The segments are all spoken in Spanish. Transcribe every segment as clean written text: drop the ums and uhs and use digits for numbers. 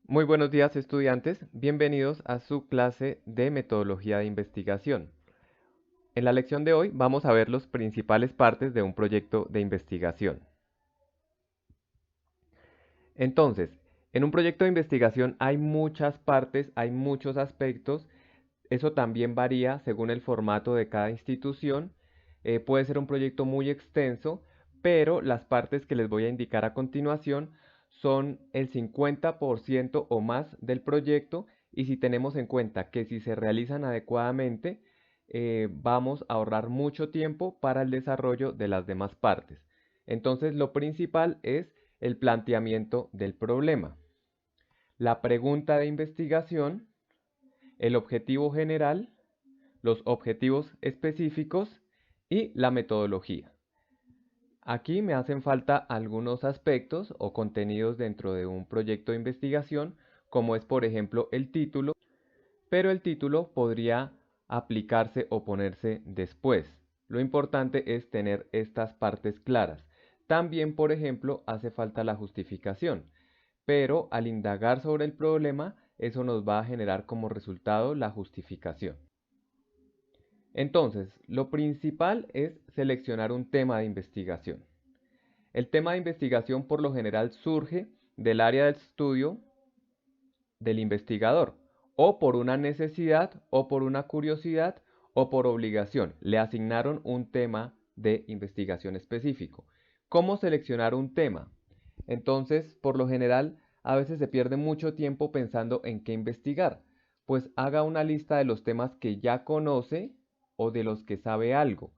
Muy buenos días, estudiantes, bienvenidos a su clase de metodología de investigación. En la lección de hoy vamos a ver las principales partes de un proyecto de investigación. Entonces, en un proyecto de investigación hay muchas partes, hay muchos aspectos. Eso también varía según el formato de cada institución. Puede ser un proyecto muy extenso, pero las partes que les voy a indicar a continuación son el 50% o más del proyecto, y si tenemos en cuenta que si se realizan adecuadamente, vamos a ahorrar mucho tiempo para el desarrollo de las demás partes. Entonces, lo principal es el planteamiento del problema, la pregunta de investigación, el objetivo general, los objetivos específicos y la metodología. Aquí me hacen falta algunos aspectos o contenidos dentro de un proyecto de investigación, como es por ejemplo el título, pero el título podría aplicarse o ponerse después. Lo importante es tener estas partes claras. También, por ejemplo, hace falta la justificación, pero al indagar sobre el problema, eso nos va a generar como resultado la justificación. Entonces, lo principal es seleccionar un tema de investigación. El tema de investigación por lo general surge del área de estudio del investigador, o por una necesidad, o por una curiosidad, o por obligación. Le asignaron un tema de investigación específico. ¿Cómo seleccionar un tema? Entonces, por lo general, a veces se pierde mucho tiempo pensando en qué investigar. Pues haga una lista de los temas que ya conoce o de los que sabe algo,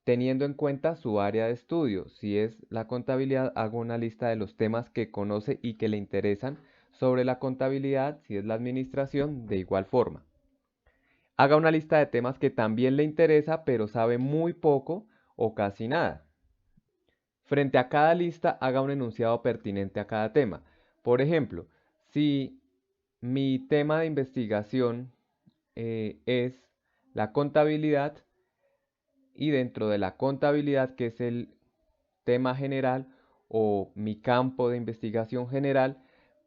teniendo en cuenta su área de estudio. Si es la contabilidad, hago una lista de los temas que conoce y que le interesan sobre la contabilidad. Si es la administración, de igual forma. Haga una lista de temas que también le interesa, pero sabe muy poco o casi nada. Frente a cada lista, haga un enunciado pertinente a cada tema. Por ejemplo, si mi tema de investigación es la contabilidad, y dentro de la contabilidad, que es el tema general o mi campo de investigación general,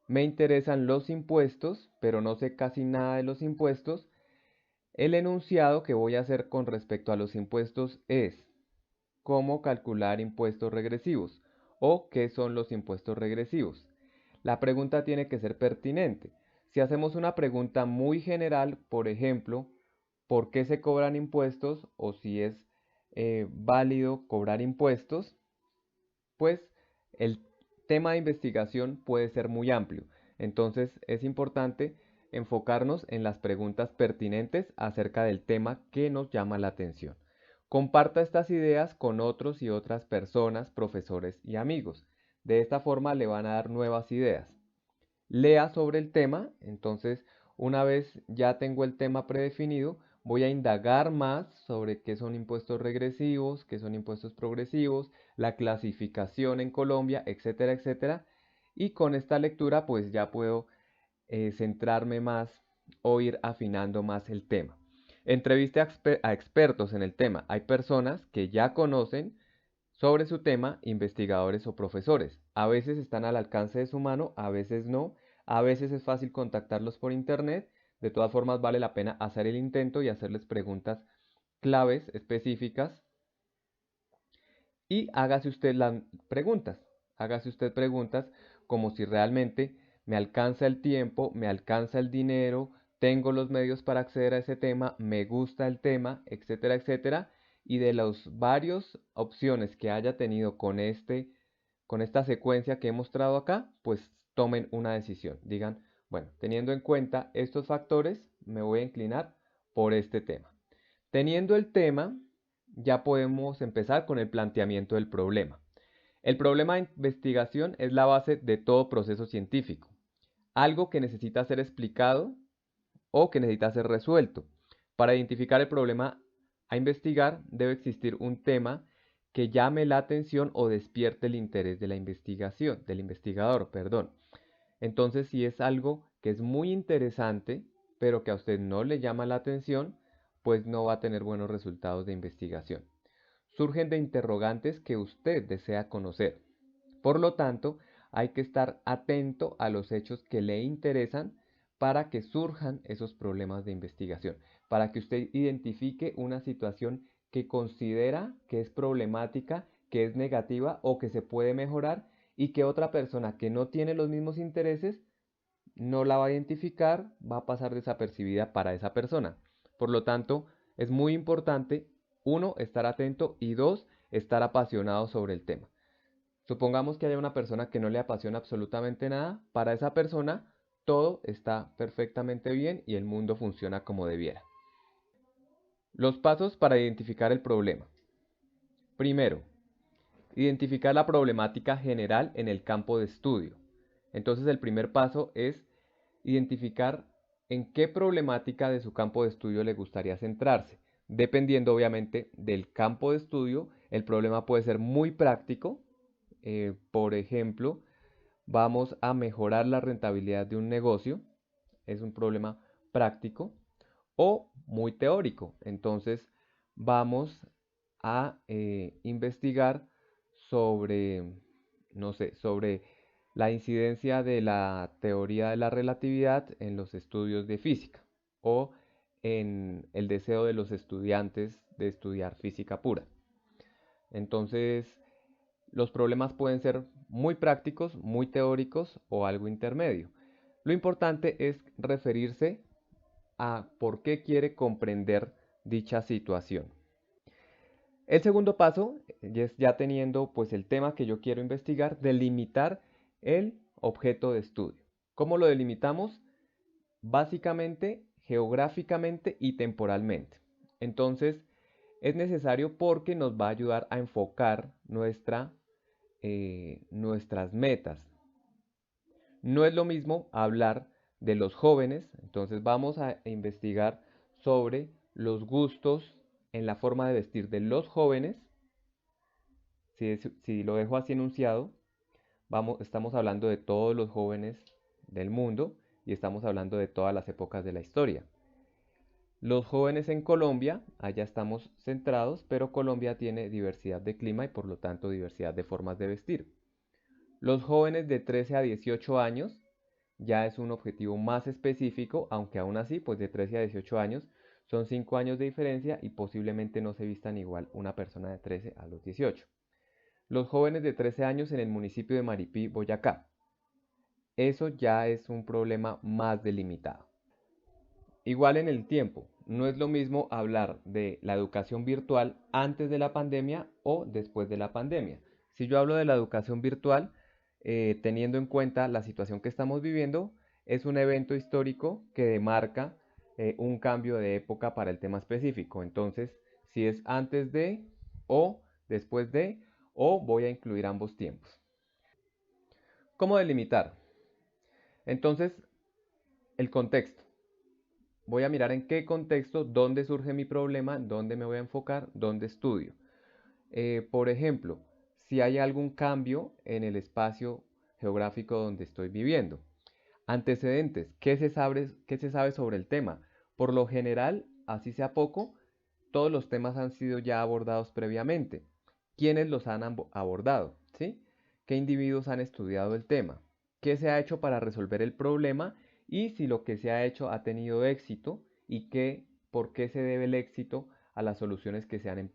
me interesan los impuestos, pero no sé casi nada de los impuestos. El enunciado que voy a hacer con respecto a los impuestos es cómo calcular impuestos regresivos o qué son los impuestos regresivos. La pregunta tiene que ser pertinente. Si hacemos una pregunta muy general, por ejemplo, ¿por qué se cobran impuestos? O si es válido cobrar impuestos, pues el tema de investigación puede ser muy amplio. Entonces es importante enfocarnos en las preguntas pertinentes acerca del tema que nos llama la atención. Comparta estas ideas con otros y otras personas, profesores y amigos. De esta forma le van a dar nuevas ideas. Lea sobre el tema. Entonces, una vez ya tengo el tema predefinido, voy a indagar más sobre qué son impuestos regresivos, qué son impuestos progresivos, la clasificación en Colombia, etcétera, etcétera. Y con esta lectura pues ya puedo centrarme más o ir afinando más el tema. Entreviste a expertos en el tema. Hay personas que ya conocen sobre su tema, investigadores o profesores. A veces están al alcance de su mano, a veces no. A veces es fácil contactarlos por internet. De todas formas, vale la pena hacer el intento y hacerles preguntas claves específicas. Y hágase usted las preguntas. Hágase usted preguntas como si realmente me alcanza el tiempo, me alcanza el dinero, tengo los medios para acceder a ese tema, me gusta el tema, etcétera, etcétera. Y de las varias opciones que haya tenido con esta secuencia que he mostrado acá, pues tomen una decisión. Digan, bueno, teniendo en cuenta estos factores, me voy a inclinar por este tema. Teniendo el tema, ya podemos empezar con el planteamiento del problema. El problema de investigación es la base de todo proceso científico, algo que necesita ser explicado o que necesita ser resuelto. Para identificar el problema a investigar, debe existir un tema que llame la atención o despierte el interés de la investigación, del investigador, perdón. Entonces, si es algo que es muy interesante, pero que a usted no le llama la atención, pues no va a tener buenos resultados de investigación. Surgen de interrogantes que usted desea conocer. Por lo tanto, hay que estar atento a los hechos que le interesan para que surjan esos problemas de investigación, para que usted identifique una situación que considera que es problemática, que es negativa o que se puede mejorar y que otra persona que no tiene los mismos intereses no la va a identificar, va a pasar desapercibida para esa persona. Por lo tanto, es muy importante, uno, estar atento y dos, estar apasionado sobre el tema. Supongamos que haya una persona que no le apasiona absolutamente nada, para esa persona todo está perfectamente bien y el mundo funciona como debiera. Los pasos para identificar el problema. Primero, identificar la problemática general en el campo de estudio. Entonces el primer paso es identificar en qué problemática de su campo de estudio le gustaría centrarse. Dependiendo obviamente del campo de estudio, el problema puede ser muy práctico. Por ejemplo, vamos a mejorar la rentabilidad de un negocio. Es un problema práctico o muy teórico. Entonces vamos a investigar sobre, no sé, sobre la incidencia de la teoría de la relatividad en los estudios de física o en el deseo de los estudiantes de estudiar física pura. Entonces, los problemas pueden ser muy prácticos, muy teóricos o algo intermedio. Lo importante es referirse a por qué quiere comprender dicha situación. El segundo paso es, ya teniendo pues el tema que yo quiero investigar, delimitar el objeto de estudio. ¿Cómo lo delimitamos? Básicamente, geográficamente y temporalmente. Entonces, es necesario porque nos va a ayudar a enfocar nuestras metas. No es lo mismo hablar de los jóvenes, entonces vamos a investigar sobre los gustos en la forma de vestir de los jóvenes. Si lo dejo así enunciado, estamos hablando de todos los jóvenes del mundo y estamos hablando de todas las épocas de la historia. Los jóvenes en Colombia, allá estamos centrados, pero Colombia tiene diversidad de clima y por lo tanto diversidad de formas de vestir. Los jóvenes de 13 a 18 años ya es un objetivo más específico, aunque aún así, pues de 13 a 18 años son 5 años de diferencia y posiblemente no se vistan igual una persona de 13 a los 18. Los jóvenes de 13 años en el municipio de Maripí, Boyacá. Eso ya es un problema más delimitado. Igual en el tiempo, no es lo mismo hablar de la educación virtual antes de la pandemia o después de la pandemia. Si yo hablo de la educación virtual, teniendo en cuenta la situación que estamos viviendo, es un evento histórico que demarca un cambio de época para el tema específico. Entonces, si es antes de o después de, o voy a incluir ambos tiempos. ¿Cómo delimitar? Entonces, el contexto. Voy a mirar en qué contexto, dónde surge mi problema, dónde me voy a enfocar, dónde estudio. Por ejemplo, si hay algún cambio en el espacio geográfico donde estoy viviendo. Antecedentes, qué se sabe sobre el tema? Por lo general, así sea poco, todos los temas han sido ya abordados previamente. ¿Quiénes los han abordado? ¿Sí? ¿Qué individuos han estudiado el tema? ¿Qué se ha hecho para resolver el problema? Y si lo que se ha hecho ha tenido éxito y por qué se debe el éxito a las soluciones que se han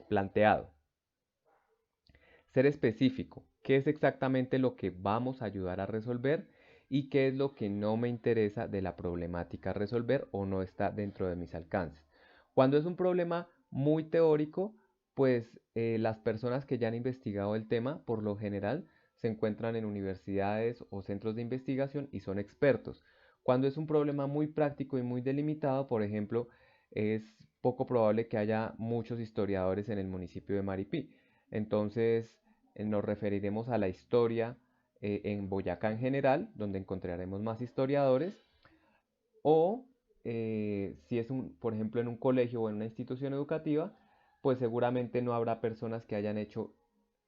planteado. Ser específico, qué es exactamente lo que vamos a ayudar a resolver y qué es lo que no me interesa de la problemática a resolver o no está dentro de mis alcances. Cuando es un problema muy teórico, pues las personas que ya han investigado el tema, por lo general, se encuentran en universidades o centros de investigación y son expertos. Cuando es un problema muy práctico y muy delimitado, por ejemplo, es poco probable que haya muchos historiadores en el municipio de Maripí. Entonces, nos referiremos a la historia en Boyacá en general, donde encontraremos más historiadores, o si es por ejemplo, en un colegio o en una institución educativa, pues seguramente no habrá personas que hayan hecho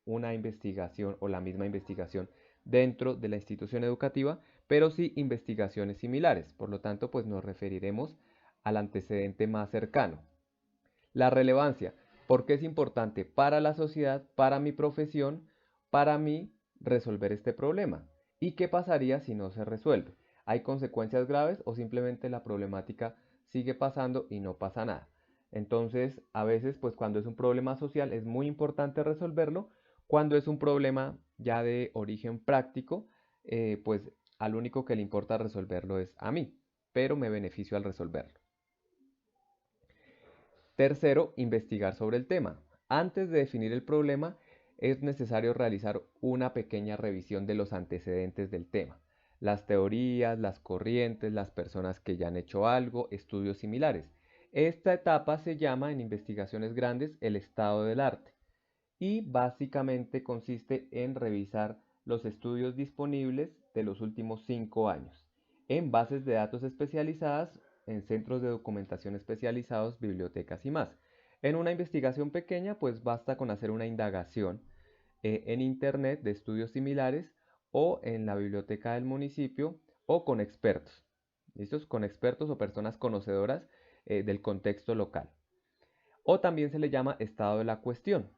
una investigación o la misma investigación dentro de la institución educativa, pero sí investigaciones similares. Por lo tanto, pues nos referiremos al antecedente más cercano. La relevancia, porque es importante para la sociedad, para mi profesión, para mí resolver este problema? ¿Y qué pasaría si no se resuelve? ¿Hay consecuencias graves o simplemente la problemática sigue pasando y no pasa nada? Entonces, a veces, pues cuando es un problema social es muy importante resolverlo. Cuando es un problema ya de origen práctico, pues al único que le importa resolverlo es a mí, pero me beneficio al resolverlo. Tercero, investigar sobre el tema. Antes de definir el problema, es necesario realizar una pequeña revisión de los antecedentes del tema, las teorías, las corrientes, las personas que ya han hecho algo, estudios similares. Esta etapa se llama en investigaciones grandes el estado del arte y básicamente consiste en revisar los estudios disponibles de los últimos 5 años en bases de datos especializadas, en centros de documentación especializados, bibliotecas y más. En una investigación pequeña, pues basta con hacer una indagación en internet de estudios similares o en la biblioteca del municipio o con expertos. ¿Listos? Con expertos o personas conocedoras del contexto local. O también se le llama estado de la cuestión.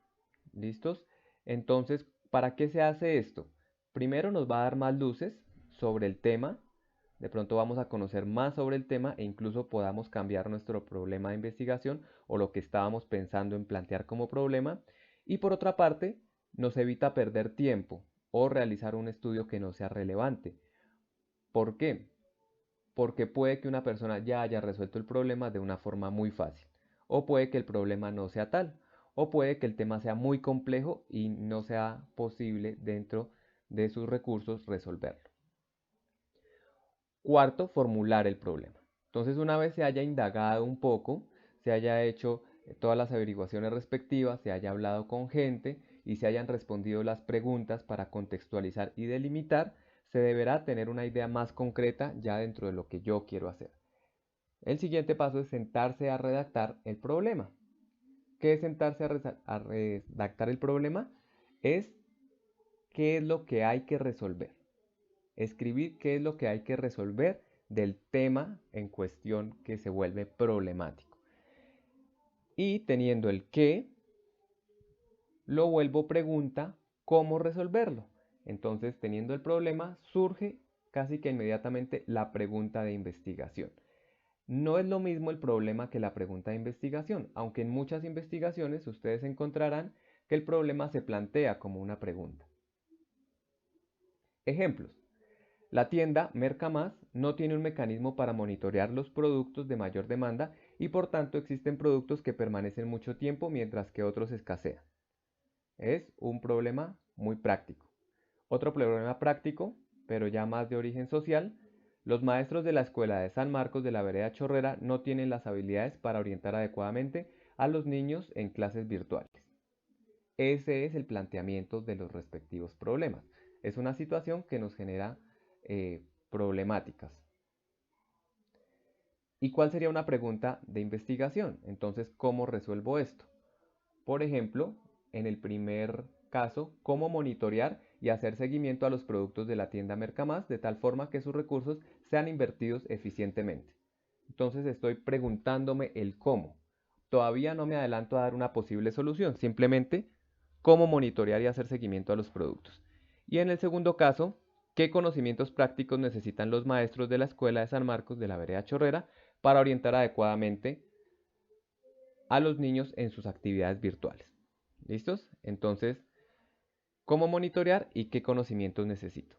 ¿Listos? Entonces, ¿para qué se hace esto? Primero nos va a dar más luces sobre el tema. De pronto vamos a conocer más sobre el tema e incluso podamos cambiar nuestro problema de investigación o lo que estábamos pensando en plantear como problema. Y por otra parte, nos evita perder tiempo o realizar un estudio que no sea relevante. ¿Por qué? Porque puede que una persona ya haya resuelto el problema de una forma muy fácil, o puede que el problema no sea tal, o puede que el tema sea muy complejo y no sea posible dentro de sus recursos resolverlo. Cuarto, formular el problema. Entonces, una vez se haya indagado un poco, se haya hecho todas las averiguaciones respectivas, se haya hablado con gente y se hayan respondido las preguntas para contextualizar y delimitar, se deberá tener una idea más concreta ya dentro de lo que yo quiero hacer. El siguiente paso es sentarse a redactar el problema. ¿Qué es sentarse a redactar el problema? Es qué es lo que hay que resolver. Escribir qué es lo que hay que resolver del tema en cuestión que se vuelve problemático. Y teniendo el qué, lo vuelvo pregunta, ¿cómo resolverlo? Entonces, teniendo el problema, surge casi que inmediatamente la pregunta de investigación. No es lo mismo el problema que la pregunta de investigación, aunque en muchas investigaciones ustedes encontrarán que el problema se plantea como una pregunta. Ejemplos. La tienda Mercamás no tiene un mecanismo para monitorear los productos de mayor demanda y por tanto existen productos que permanecen mucho tiempo mientras que otros escasean. Es un problema muy práctico. Otro problema práctico, pero ya más de origen social, los maestros de la escuela de San Marcos de la Vereda Chorrera no tienen las habilidades para orientar adecuadamente a los niños en clases virtuales. Ese es el planteamiento de los respectivos problemas. Es una situación que nos genera problemáticas. ¿Y cuál sería una pregunta de investigación? Entonces, ¿cómo resuelvo esto? Por ejemplo, en el primer caso, cómo monitorear y hacer seguimiento a los productos de la tienda Mercamás de tal forma que sus recursos sean invertidos eficientemente. Entonces estoy preguntándome el cómo. Todavía no me adelanto a dar una posible solución, simplemente cómo monitorear y hacer seguimiento a los productos. Y en el segundo caso, ¿qué conocimientos prácticos necesitan los maestros de la Escuela de San Marcos de la Vereda Chorrera para orientar adecuadamente a los niños en sus actividades virtuales? ¿Listos? Entonces, ¿cómo monitorear y qué conocimientos necesito?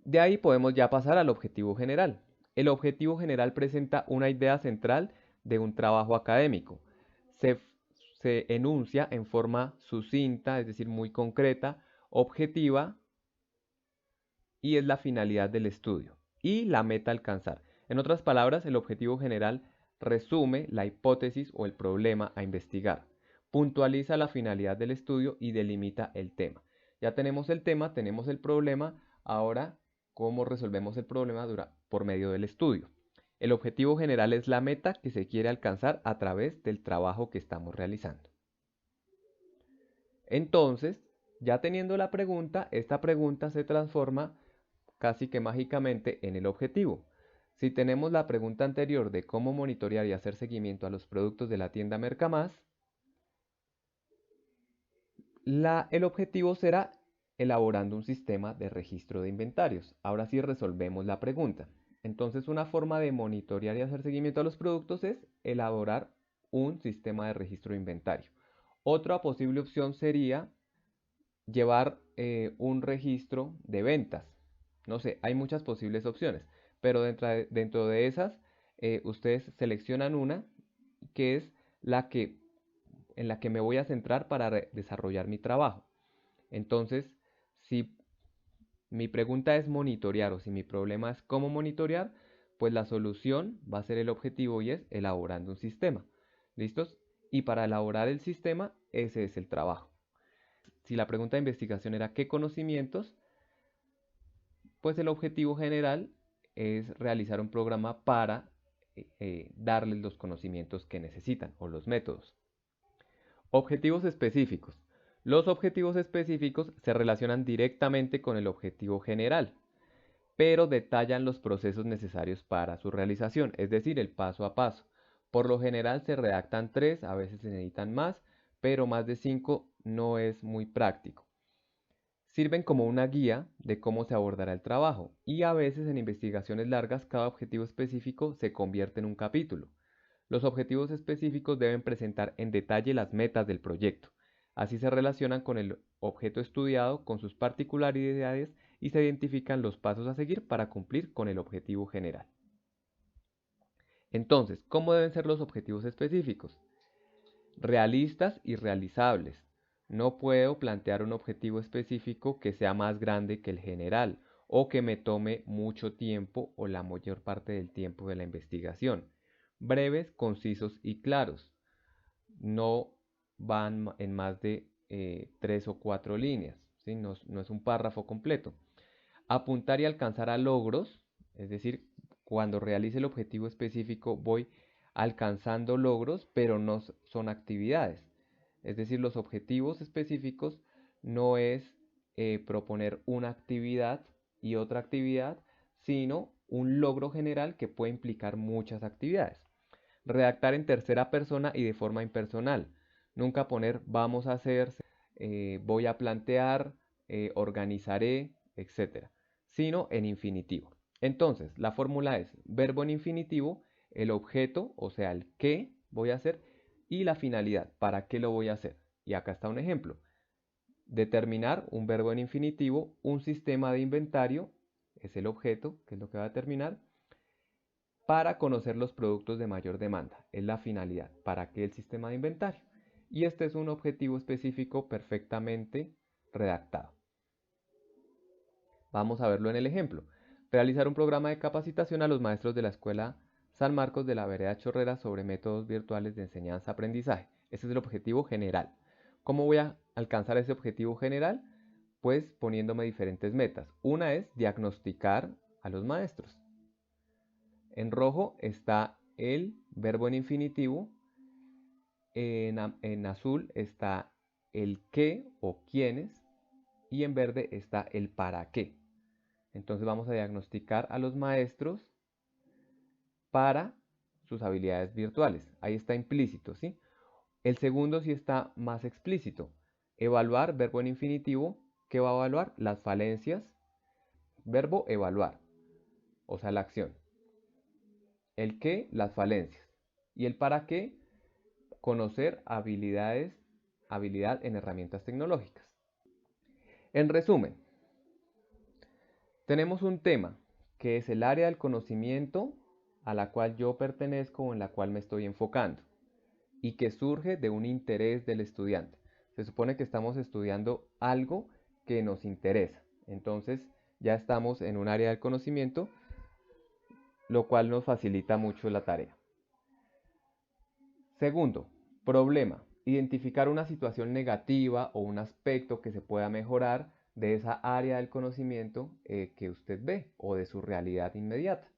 De ahí podemos ya pasar al objetivo general. El objetivo general presenta una idea central de un trabajo académico. Se, se enuncia en forma sucinta, es decir, muy concreta, objetiva, y es la finalidad del estudio y la meta a alcanzar. En otras palabras, el objetivo general resume la hipótesis o el problema a investigar, puntualiza la finalidad del estudio y delimita el tema. Ya tenemos el tema, tenemos el problema, ahora, ¿cómo resolvemos el problema por medio del estudio? El objetivo general es la meta que se quiere alcanzar a través del trabajo que estamos realizando. Entonces, ya teniendo la pregunta, esta pregunta se transforma casi que mágicamente en el objetivo. Si tenemos la pregunta anterior de cómo monitorear y hacer seguimiento a los productos de la tienda Mercamás, El objetivo será elaborando un sistema de registro de inventarios. Ahora sí resolvemos la pregunta. Entonces, una forma de monitorear y hacer seguimiento a los productos es elaborar un sistema de registro de inventario. Otra posible opción sería llevar un registro de ventas. No sé, hay muchas posibles opciones, pero dentro de esas, ustedes seleccionan una que es la que en la que me voy a centrar para desarrollar mi trabajo. Entonces, si mi pregunta es monitorear o si mi problema es cómo monitorear, pues la solución va a ser el objetivo y es elaborando un sistema. ¿Listos? Y para elaborar el sistema, ese es el trabajo. Si la pregunta de investigación era ¿qué conocimientos? Pues el objetivo general es realizar un programa para darles los conocimientos que necesitan o los métodos. Objetivos específicos. Los objetivos específicos se relacionan directamente con el objetivo general, pero detallan los procesos necesarios para su realización, es decir, el paso a paso. Por lo general se redactan 3, a veces se necesitan más, pero más de 5 no es muy práctico. Sirven como una guía de cómo se abordará el trabajo y a veces en investigaciones largas cada objetivo específico se convierte en un capítulo. Los objetivos específicos deben presentar en detalle las metas del proyecto. Así se relacionan con el objeto estudiado, con sus particularidades y se identifican los pasos a seguir para cumplir con el objetivo general. Entonces, ¿cómo deben ser los objetivos específicos? Realistas y realizables. No puedo plantear un objetivo específico que sea más grande que el general o que me tome mucho tiempo o la mayor parte del tiempo de la investigación. Breves, concisos y claros. No van en más de 3 o 4 líneas, ¿sí? No es un párrafo completo. Apuntar y alcanzar a logros, es decir, cuando realice el objetivo específico voy alcanzando logros, pero no son actividades. Es decir, los objetivos específicos no es proponer una actividad y otra actividad, sino un logro general que puede implicar muchas actividades. Redactar en tercera persona y de forma impersonal. Nunca poner vamos a hacer, voy a plantear, organizaré, etc. Sino en infinitivo. Entonces, la fórmula es verbo en infinitivo, el objeto, o sea, el qué voy a hacer, y la finalidad, para qué lo voy a hacer. Y acá está un ejemplo. Determinar un verbo en infinitivo, un sistema de inventario, es el objeto, que es lo que va a determinar, para conocer los productos de mayor demanda. Es la finalidad. ¿Para qué el sistema de inventario? Y este es un objetivo específico perfectamente redactado. Vamos a verlo en el ejemplo. Realizar un programa de capacitación a los maestros de la Escuela San Marcos de la Vereda Chorrera sobre métodos virtuales de enseñanza-aprendizaje. Ese es el objetivo general. ¿Cómo voy a alcanzar ese objetivo general? Pues poniéndome diferentes metas. Una es diagnosticar a los maestros. En rojo está el verbo en infinitivo. En azul está el qué o quiénes. Y en verde está el para qué. Entonces vamos a diagnosticar a los maestros para sus habilidades virtuales. Ahí está implícito, ¿sí? El segundo sí está más explícito. Evaluar, verbo en infinitivo. ¿Qué va a evaluar? Las falencias. Verbo evaluar, o sea, la acción. El qué, las falencias. Y el para qué, conocer habilidad en herramientas tecnológicas. En resumen, tenemos un tema que es el área del conocimiento a la cual yo pertenezco o en la cual me estoy enfocando y que surge de un interés del estudiante. Se supone que estamos estudiando algo que nos interesa. Entonces ya estamos en un área del conocimiento, lo cual nos facilita mucho la tarea. Segundo, problema. Identificar una situación negativa o un aspecto que se pueda mejorar de esa área del conocimiento que usted ve o de su realidad inmediata.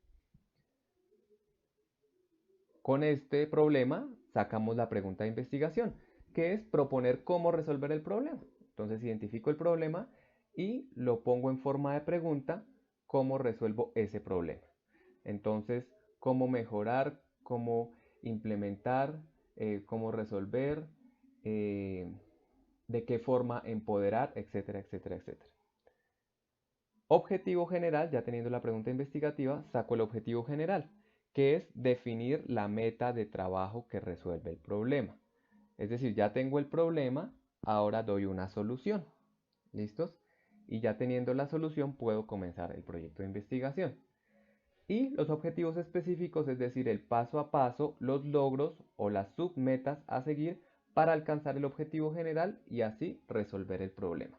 Con este problema sacamos la pregunta de investigación, que es proponer cómo resolver el problema. Entonces identifico el problema y lo pongo en forma de pregunta, cómo resuelvo ese problema. Entonces, cómo mejorar, cómo implementar, cómo resolver, de qué forma empoderar, etcétera, etcétera, etcétera. Objetivo general, ya teniendo la pregunta investigativa, saco el objetivo general, que es definir la meta de trabajo que resuelve el problema. Es decir, ya tengo el problema, ahora doy una solución. ¿Listos? Y ya teniendo la solución puedo comenzar el proyecto de investigación. Y los objetivos específicos, es decir, el paso a paso, los logros o las submetas a seguir para alcanzar el objetivo general y así resolver el problema.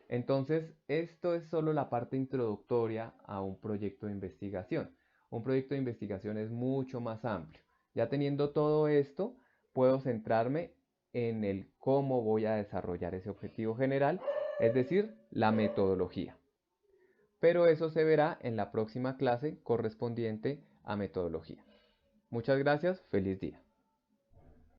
Entonces, esto es solo la parte introductoria a un proyecto de investigación. Un proyecto de investigación es mucho más amplio. Ya teniendo todo esto, puedo centrarme en el cómo voy a desarrollar ese objetivo general, es decir, la metodología. Pero eso se verá en la próxima clase correspondiente a metodología. Muchas gracias, feliz día.